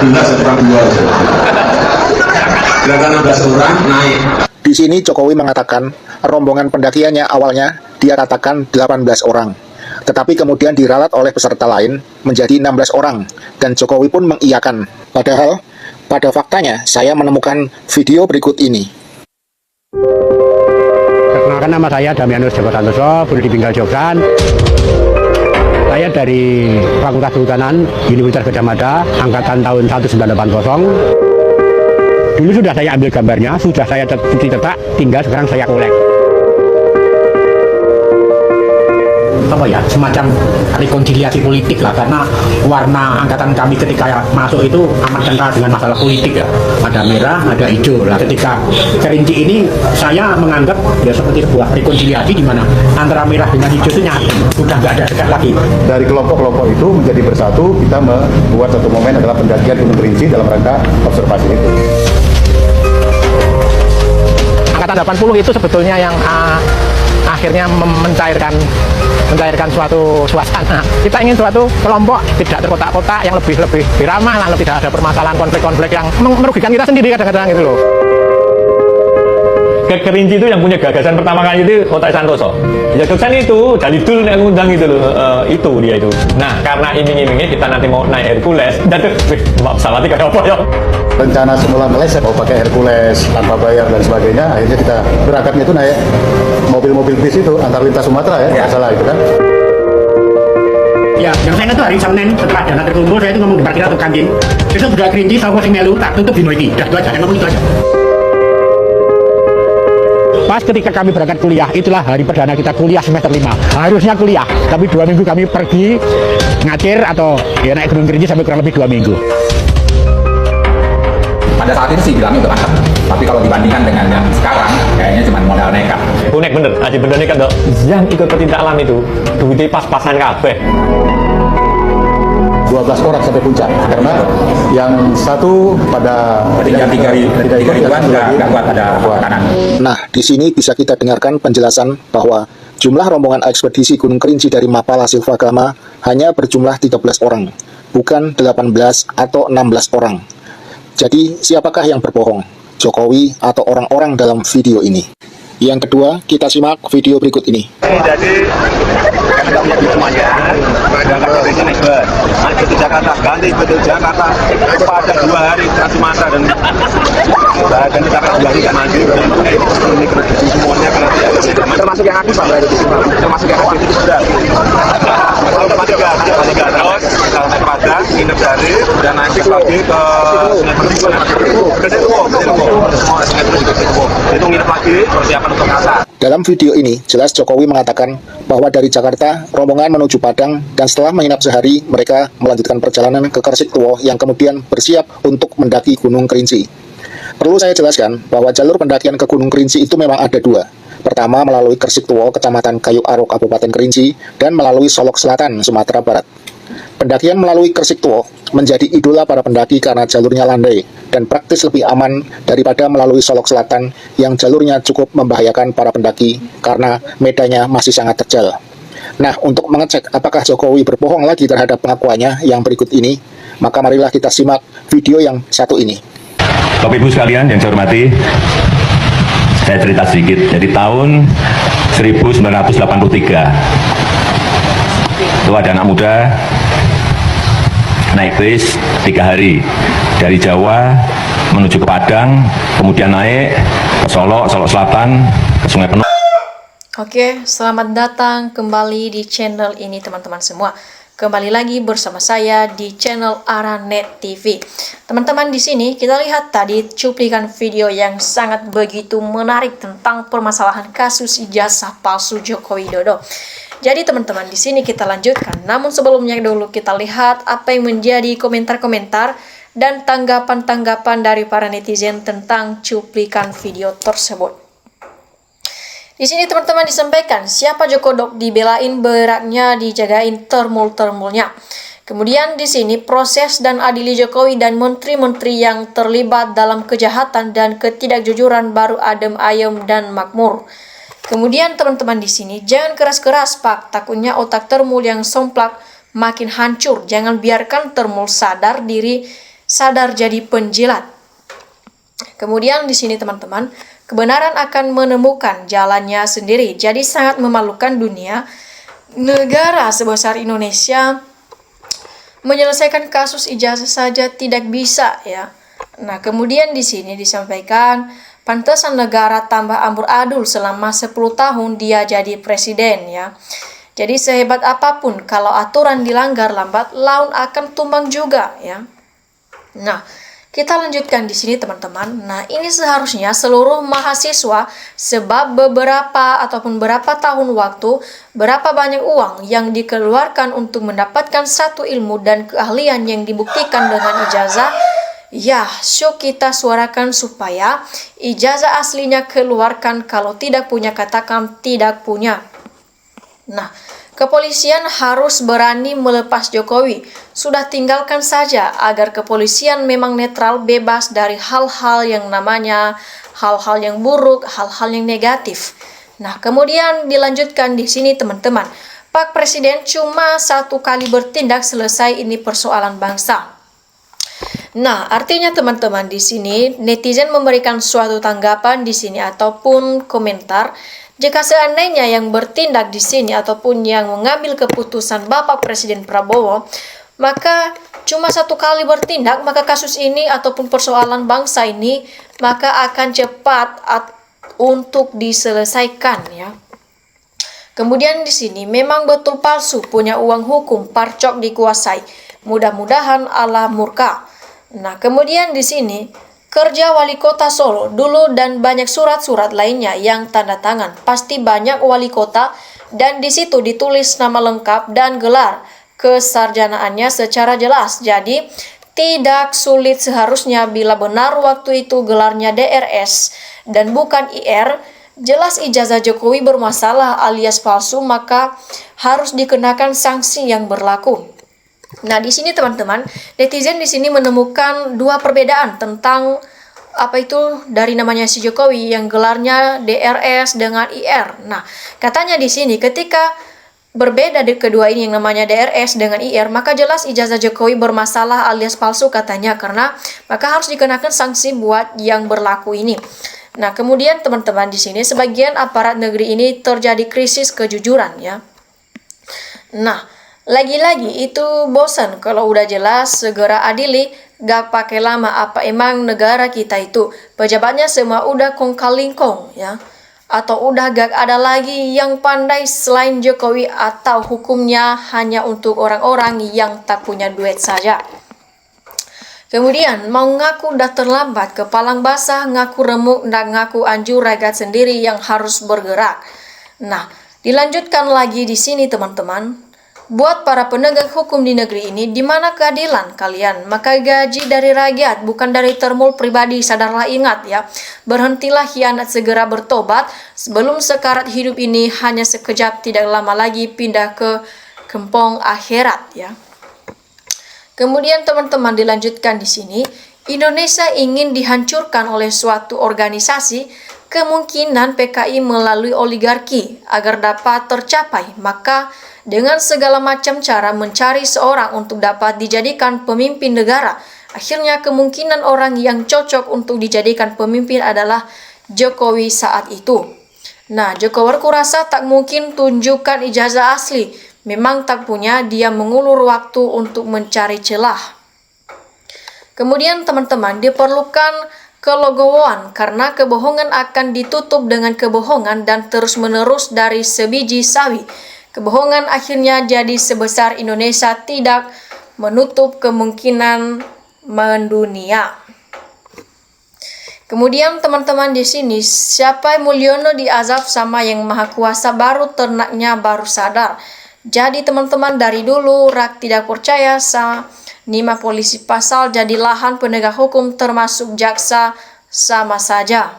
16 kurang 2. Gerakan 16 orang naik. Di sini Jokowi mengatakan rombongan pendakiannya awalnya dia katakan 18 orang. Tetapi kemudian diralat oleh peserta lain menjadi 16 orang dan Jokowi pun mengiyakan. Padahal pada faktanya saya menemukan video berikut ini. Perkenalkan, nama saya Damianus Joko Santoso, Budi Binggal Jogja. Saya dari Fakultas Kehutanan Universitas Gadjah Mada, angkatan tahun 1980. Dulu sudah saya ambil gambarnya, sudah saya cetak, tinggal sekarang saya kolek. Apa ya, semacam rekonsiliasi politik lah, karena warna angkatan kami ketika masuk itu amat kental dengan masalah politik ya. Ada merah, ada hijau lah. Ketika Kerinci ini saya menganggap ya seperti sebuah rekonsiliasi di mana antara merah dengan hijau itu nyatu, sudah nggak ada dekat lagi. Dari kelompok-kelompok itu menjadi bersatu, kita membuat satu momen adalah pendakian Gunung Kerinci dalam rangka observasi itu. Angkatan 80 itu sebetulnya yang akhirnya mencairkan suatu suasana. Kita ingin suatu kelompok tidak terkotak-kotak, yang lebih ramah, lalu tidak ada permasalahan konflik-konflik yang merugikan kita sendiri kadang-kadang itu loh. Ke Kerinci itu yang punya gagasan pertama kali itu Otak Santoso. Ya Jogja itu Dalidul yang ngundang itu loh, itu dia itu. Nah, karena iming-imingnya kita nanti mau naik Hercules, dan pesawatnya kayak apa ya? Rencana semula meleset mau pakai Hercules tanpa bayar dan sebagainya, akhirnya kita berangkatnya itu naik mobil-mobil bis itu antar lintas Sumatera ya, salah itu kan. Ya, yang saya ingat itu hari Senin setelah dana terkumpul, saya itu ngomong di parkir atau kantin. Besok udah Kerinci, saya sing melu, tak tutup dino ini. Udah itu aja, ngomong itu aja. Pas ketika kami berangkat kuliah, itulah hari perdana kita kuliah semester 5. Harusnya kuliah, tapi 2 minggu kami pergi ngacir atau ya naik Gunung Kerinci sampai kurang lebih 2 minggu. Pada saat itu sih bilangnya udah mantap, tapi kalau dibandingkan dengan yang sekarang, kayaknya cuma modal nekat. Bonek bener, aja bener nekat dok. Yang ikut pecinta alam itu, duitnya pas-pasan kabeh. 12 orang sampai puncak, karena yang satu pada Ketinggian 3 ribuan nggak kuat, ada kanan. Nah, di sini bisa kita dengarkan penjelasan bahwa jumlah rombongan ekspedisi Gunung Kerinci dari Mapala Silvagama hanya berjumlah 13 orang, bukan 18 atau 16 orang. Jadi, siapakah yang berbohong? Jokowi atau orang-orang dalam video ini? Yang kedua, kita simak video berikut ini. Jadi kita punya duit semuanya, berangkat dari sini naik ke Jakarta, ganti ke Jakarta pada 2 hari Trans Sumatera dan ganti Jakarta 2 hari kan maju. Ini kredisi semuanya karena termasuk yang aktif Pak, termasuk yang aktif itu sudah. Kalau tempat tiga terus kalau naik Padang, nginep dari dan naik lagi ke Sungai Pertiwi, ke Dewo, semua Sungai Pertiwi itu nginep lagi persiapan untuk asar. Dalam video ini, jelas Jokowi mengatakan bahwa dari Jakarta, rombongan menuju Padang, dan setelah menginap sehari, mereka melanjutkan perjalanan ke Kersiktuwo yang kemudian bersiap untuk mendaki Gunung Kerinci. Perlu saya jelaskan bahwa jalur pendakian ke Gunung Kerinci itu memang ada 2. Pertama melalui Kersiktuwo, Kecamatan Kayu Aro, Kabupaten Kerinci, dan melalui Solok Selatan, Sumatera Barat. Pendakian melalui Kersiktuwo menjadi idola para pendaki karena jalurnya landai dan praktis lebih aman daripada melalui Solok Selatan yang jalurnya cukup membahayakan para pendaki karena medannya masih sangat terjal. Nah, untuk mengecek apakah Jokowi berbohong lagi terhadap pengakuannya yang berikut ini, maka marilah kita simak video yang satu ini. Bapak Ibu sekalian yang saya hormati, saya cerita sedikit. Jadi tahun 1983 itu ada anak muda naik bis 3 hari dari Jawa menuju ke Padang, kemudian naik ke Solok Selatan, ke Sungai Penuh. Oke, selamat datang kembali di channel ini teman-teman semua. Kembali lagi bersama saya di channel Aranet TV. Teman-teman, di sini kita lihat tadi cuplikan video yang sangat begitu menarik tentang permasalahan kasus ijazah palsu Joko Widodo. Jadi teman-teman, di sini kita lanjutkan. Namun sebelumnya dulu kita lihat apa yang menjadi komentar-komentar dan tanggapan-tanggapan dari para netizen tentang cuplikan video tersebut. Di sini teman-teman disampaikan, siapa Joko Dok dibelain beratnya dijagain termul-termulnya. Kemudian di sini proses dan adili Jokowi dan menteri-menteri yang terlibat dalam kejahatan dan ketidakjujuran baru adem ayem dan makmur. Kemudian teman-teman di sini jangan keras-keras Pak, takutnya otak termul yang somplak makin hancur. Jangan biarkan termul sadar diri sadar jadi penjilat. Kemudian di sini teman-teman, kebenaran akan menemukan jalannya sendiri. Jadi sangat memalukan dunia, negara sebesar Indonesia menyelesaikan kasus ijazah saja tidak bisa ya. Nah, kemudian di sini disampaikan pantesan negara tambah amburadul selama 10 tahun dia jadi presiden ya. Jadi sehebat apapun kalau aturan dilanggar lambat laun akan tumbang juga ya. Nah, kita lanjutkan di sini teman-teman. Nah, ini seharusnya seluruh mahasiswa sebab berapa tahun waktu, berapa banyak uang yang dikeluarkan untuk mendapatkan satu ilmu dan keahlian yang dibuktikan dengan ijazah. Ya, syuk kita suarakan supaya ijazah aslinya keluarkan, kalau tidak punya katakan tidak punya. Nah, kepolisian harus berani melepas Jokowi. Sudah tinggalkan saja agar kepolisian memang netral, bebas dari hal-hal yang namanya hal-hal yang buruk, hal-hal yang negatif. Nah, kemudian dilanjutkan di sini teman-teman. Pak Presiden cuma 1 kali bertindak, selesai ini persoalan bangsa. Nah, artinya teman-teman di sini netizen memberikan suatu tanggapan di sini ataupun komentar. Jika seandainya yang bertindak di sini ataupun yang mengambil keputusan Bapak Presiden Prabowo, maka cuma 1 kali bertindak, maka kasus ini ataupun persoalan bangsa ini maka akan cepat untuk diselesaikan ya. Kemudian di sini memang betul palsu, punya uang hukum, parcok dikuasai. Mudah-mudahan Allah murka. Nah, kemudian di sini kerja wali kota Solo dulu dan banyak surat-surat lainnya yang tanda tangan. Pasti banyak wali kota dan di situ ditulis nama lengkap dan gelar kesarjanaannya secara jelas. Jadi tidak sulit seharusnya bila benar waktu itu gelarnya DRS dan bukan IR. Jelas ijazah Jokowi bermasalah alias palsu, maka harus dikenakan sanksi yang berlaku. Nah, di sini teman-teman, netizen di sini menemukan 2 perbedaan tentang apa itu dari namanya si Jokowi yang gelarnya DRS dengan IR. Nah, katanya di sini ketika berbeda di kedua ini yang namanya DRS dengan IR, maka jelas ijazah Jokowi bermasalah alias palsu katanya, karena maka harus dikenakan sanksi buat yang berlaku ini. Nah, kemudian teman-teman di sini sebagian aparat negeri ini terjadi krisis kejujuran ya. Nah, lagi-lagi itu bosan kalau udah jelas segera adili, gak pakai lama. Apa emang negara kita itu pejabatnya semua udah kong kalingkong ya, atau udah gak ada lagi yang pandai selain Jokowi, atau hukumnya hanya untuk orang-orang yang tak punya duit saja. Kemudian mau ngaku udah terlambat, kepalang basah, ngaku remuk, dan ngaku anjur ragat sendiri yang harus bergerak. Nah, dilanjutkan lagi di sini teman-teman. Buat para penegak hukum di negeri ini, di mana keadilan kalian? Maka gaji dari rakyat, bukan dari termul pribadi. Sadarlah, ingat ya. Berhentilah hianat, segera bertobat sebelum sekarat hidup ini hanya sekejap, tidak lama lagi pindah ke kempong akhirat ya. Kemudian teman-teman dilanjutkan di sini, Indonesia ingin dihancurkan oleh suatu organisasi, kemungkinan PKI melalui oligarki agar dapat tercapai, maka dengan segala macam cara mencari seorang untuk dapat dijadikan pemimpin negara. Akhirnya kemungkinan orang yang cocok untuk dijadikan pemimpin adalah Jokowi saat itu. Nah, Jokowi kurasa tak mungkin tunjukkan ijazah asli. Memang tak punya, dia mengulur waktu untuk mencari celah. Kemudian teman-teman diperlukan kelegowoan, karena kebohongan akan ditutup dengan kebohongan dan terus-menerus dari sebiji sawi. Kebohongan akhirnya jadi sebesar Indonesia, tidak menutup kemungkinan mendunia. Kemudian teman-teman di sini, siapa Mulyono diazab sama yang maha kuasa, baru ternaknya baru sadar. Jadi teman-teman dari dulu rak tidak percaya Nima polisi pasal jadi lahan penegak hukum termasuk jaksa sama saja.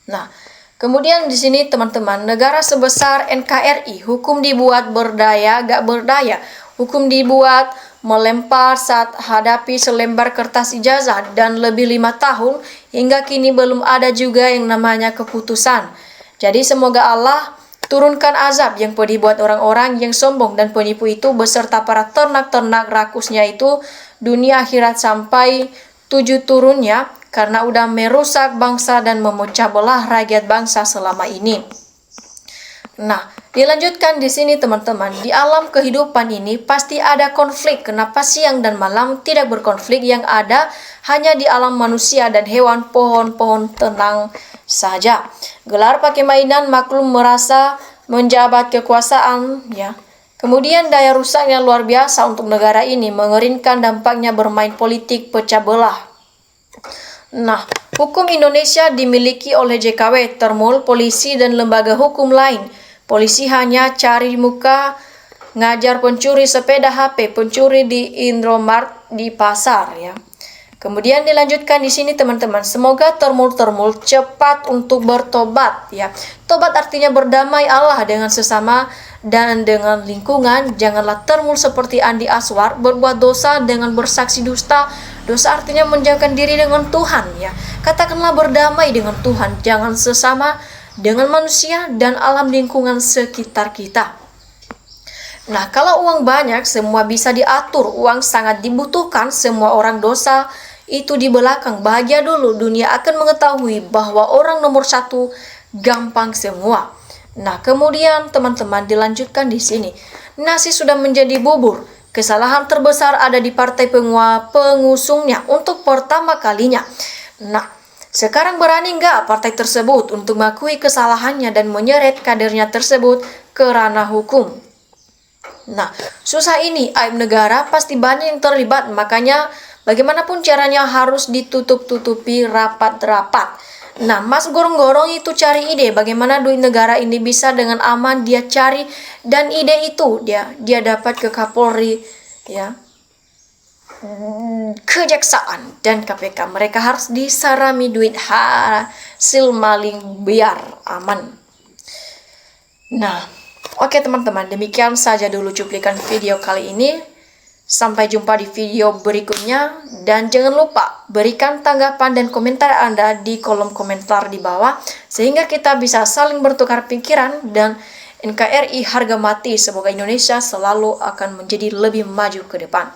Nah, kemudian di sini teman-teman, negara sebesar NKRI, hukum dibuat berdaya gak berdaya, hukum dibuat melempar saat hadapi selembar kertas ijazah dan lebih 5 tahun, hingga kini belum ada juga yang namanya keputusan. Jadi semoga Allah Turunkan azab yang pedih buat orang-orang yang sombong dan penipu itu beserta para ternak-ternak rakusnya itu dunia akhirat sampai 7 turunnya karena udah merusak bangsa dan memecah belah rakyat bangsa selama ini. Nah, dilanjutkan di sini teman-teman, di alam kehidupan ini pasti ada konflik. Kenapa siang dan malam tidak berkonflik? Yang ada hanya di alam manusia dan hewan, pohon-pohon tenang saja. Gelar pakai mainan, maklum merasa menjabat kekuasaan, ya. Kemudian daya rusaknya luar biasa untuk negara ini, mengerikan dampaknya bermain politik pecah belah. Nah, hukum Indonesia dimiliki oleh JKW, Termul, polisi, dan lembaga hukum lain. Polisi hanya cari muka, ngajar pencuri sepeda HP, pencuri di Indomart, di pasar, ya. Kemudian dilanjutkan di sini teman-teman, semoga termul cepat untuk bertobat, ya. Tobat artinya berdamai Allah dengan sesama dan dengan lingkungan. Janganlah termul seperti Andi Aswar, berbuat dosa dengan bersaksi dusta. Dosa artinya menjauhkan diri dengan Tuhan, ya. Katakanlah berdamai dengan Tuhan, jangan sesama, dengan manusia dan alam lingkungan sekitar kita. Nah, kalau uang banyak, semua bisa diatur. Uang sangat dibutuhkan, semua orang dosa itu di belakang. Bahagia dulu, dunia akan mengetahui bahwa orang nomor 1 gampang semua. Nah, kemudian teman-teman dilanjutkan di sini. Nasi sudah menjadi bubur. Kesalahan terbesar ada di partai pengusungnya untuk pertama kalinya. Nah, sekarang berani nggak partai tersebut untuk mengakui kesalahannya dan menyeret kadernya tersebut ke ranah hukum? Nah, susah ini, aib negara pasti banyak yang terlibat, makanya bagaimanapun caranya harus ditutup-tutupi rapat-rapat. Nah, Mas Gorong-Gorong itu cari ide bagaimana duit negara ini bisa dengan aman dia cari, dan ide itu dia dapat ke Kapolri, ya, Kejaksaan dan KPK. Mereka harus disarami duit hasil maling biar aman. Nah, oke teman-teman, demikian saja dulu cuplikan video kali ini. Sampai jumpa di video berikutnya, dan jangan lupa berikan tanggapan dan komentar Anda di kolom komentar di bawah sehingga kita bisa saling bertukar pikiran, dan NKRI harga mati. Semoga Indonesia selalu akan menjadi lebih maju ke depan.